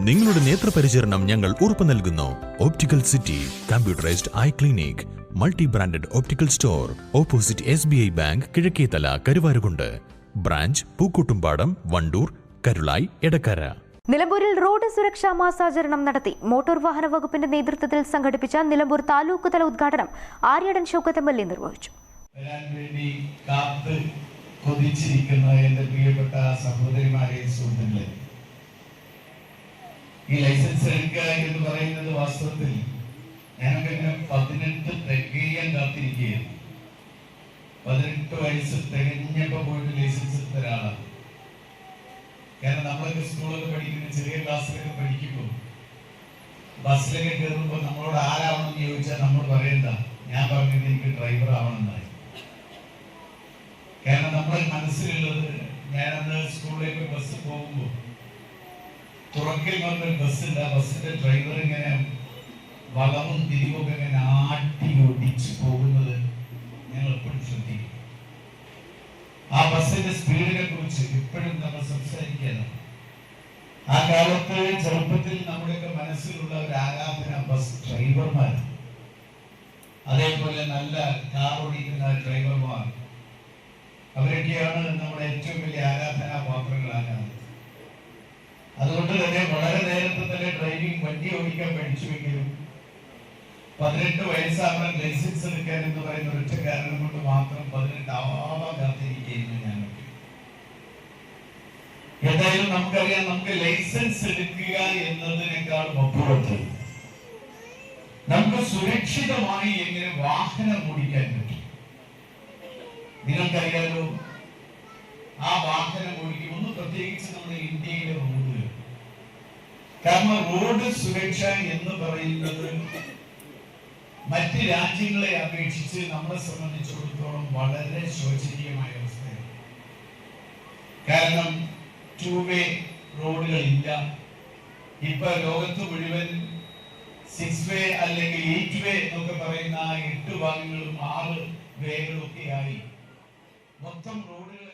നിങ്ങളുടെ നേത്രപരിചരണം ഞങ്ങൾ ഉറപ്പു നൽകുന്നു. Optical city computerised eye clinic, multi branded optical store, opposite SBI bank, Kizhakkethala, Karuvarakundu. Branch Pookkottumpadam, Wandoor, Karulai, Edakkara. നിലമ്പൂരിൽ റോഡ് സുരക്ഷാ മാസാചരണം നടത്തി. മോട്ടോർ വാഹന വകുപ്പിന്റെ നേതൃത്വത്തിൽ സംഘടിപ്പിച്ച നിലമ്പൂർ താലൂക്ക് തല ഉദ്ഘാടനം ആര്യടൻ ഷൗക്കത്ത് MLA നിർവഹിച്ചു. എന്റെ പ്രിയപ്പെട്ട സഹോദരിമാരെ, സുഹൃത്തുക്കളെ, ഈ ലൈസൻസ് എടുക്കുക എന്ന് പറയുന്നത് വാസ്തവത്തിൽ ഞാനൊക്കെ 18 തികയാൻ കാത്തിരിക്കുകയായിരുന്നു. 18 വയസ്സ് തികഞ്ഞപ്പോ പോയിട്ട് ലൈസൻസ് എടുത്ത ഒരാളാണ്. കാരണം നമ്മളൊക്കെ സ്കൂളൊക്കെ പഠിക്കുന്ന ചെറിയ ക്ലാസ്സിലൊക്കെ പഠിക്കുമ്പോൾ ബസ്സിലൊക്കെ കയറുമ്പോൾ നമ്മളോട് ആരാവണമെന്ന് ചോദിച്ചാൽ നമ്മൾ പറയണ്ട, ഞാൻ പറഞ്ഞത് എനിക്ക് ഡ്രൈവർ ആവണമെന്നായി. കാരണം നമ്മുടെ മനസ്സിലുള്ളത്, ഞാനന്ന് സ്കൂളിലേക്ക് ബസ് പോകുമ്പോൾ തുറക്കൽ പറഞ്ഞൊരു ബസ്സുണ്ട്. ആ ബസ്സിന്റെ ഡ്രൈവർ ഇങ്ങനെ വളവും തിരിവൊക്കെ ഇങ്ങനെ ആട്ടി ഒടിച്ചു പോകുന്നത് ഞങ്ങൾ എപ്പോഴും ശ്രദ്ധിക്കും. ആ ബസ്സിന്റെ സ്പീഡിനെ കുറിച്ച് എപ്പോഴും നമ്മൾ സംസാരിക്കുകയാണ്. ആ കാലത്ത് ചെറുപ്പത്തിൽ നമ്മുടെയൊക്കെ മനസ്സിലുള്ള ഒരു ആരാധന ബസ് ഡ്രൈവർമാരാണ്. അതേപോലെ നല്ല കാർ ഓടിക്കുന്ന ഡ്രൈവർമാർ, അവരൊക്കെയാണ് നമ്മുടെ ഏറ്റവും വലിയ ആരാധനാ പാത്രങ്ങളാകാൻ. അതുകൊണ്ട് തന്നെ വളരെ നേരത്തെ തന്നെ ഡ്രൈവിംഗ് വണ്ടി ഓടിക്കാൻ പഠിച്ചുവെങ്കിലും 18 വയസ്സാവാൻ ലൈസൻസ് എടുക്കാൻ എന്ന് പറയുന്ന ഒറ്റ കാരണം കൊണ്ട് മാത്രം 18 ആവാൻ കാത്തിരിക്കുന്നു ഞാനൊക്കെ. എന്തായാലും നമുക്കറിയാം, നമുക്ക് ലൈസൻസ് എടുക്കുക എന്നതിനേക്കാൾ അപ്പുറത്ത് നമുക്ക് സുരക്ഷിതമായി എങ്ങനെ വാഹനം ഓടിക്കാൻ പറ്റും. നിങ്ങൾക്കറിയാലോ, ആ വാഹനം ഓടിക്കുമെന്ന് പ്രത്യേകിച്ച് നമ്മുടെ ഇന്ത്യയിലെ റോഡുകൾ. കാരണം റോഡ് സുരക്ഷ എന്ന് പറയുന്നത് മറ്റ് രാജ്യങ്ങളെ അപേക്ഷിച്ച് നമ്മളെ സംബന്ധിച്ചിടത്തോളം വളരെ ശോചനീയമായ അവസ്ഥയാണ്. കാരണം 2 വേ റോഡുകളില്ല. ഇപ്പൊ ലോകത്ത് മുഴുവൻ 6 വേ അല്ലെങ്കിൽ 8 വേ എന്നൊക്കെ പറയുന്ന 8 ഭാഗങ്ങളും 6 വേകളൊക്കെയായി മൊത്തം റോഡുകൾ.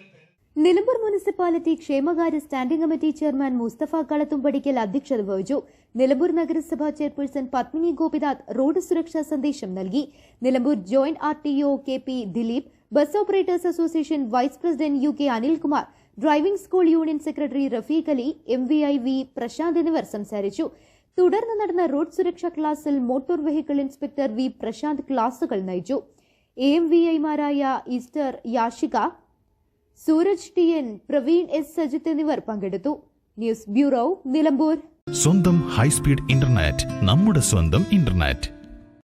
നിലമ്പൂർ മുനിസിപ്പാലിറ്റി ക്ഷേമകാര്യ standing committee chairman Mustafa Kalathumpadikkal അധ്യക്ഷത വഹിച്ചു. നിലമ്പൂർ നഗരസഭാ ചെയർപേഴ്സൺ പത്മിനി ഗോപിനാഥ് റോഡ് സുരക്ഷാ സന്ദേശം നൽകി. Nilambur joint RTO KP Dileep, bus operators association vice president UK Anilkumar, driving school union secretary Rafeeq Ali, MVI Prashanth എന്നിവർ സംസാരിച്ചു. തുടർന്ന് നടന്ന റോഡ് സുരക്ഷാ ക്ലാസിൽ motor vehicle inspector V Prashanth ക്ലാസുകൾ നയിച്ചു. AMVIമാരായ Esther Yashika, Sooraj TN, Praveen S Sajith എന്നിവർ പങ്കെടുത്തു. News bureau, Nilambur. സ്വന്തം ഹൈസ്പീഡ് ഇന്റർനെറ്റ്, നമ്മുടെ സ്വന്തം ഇന്റർനെറ്റ്.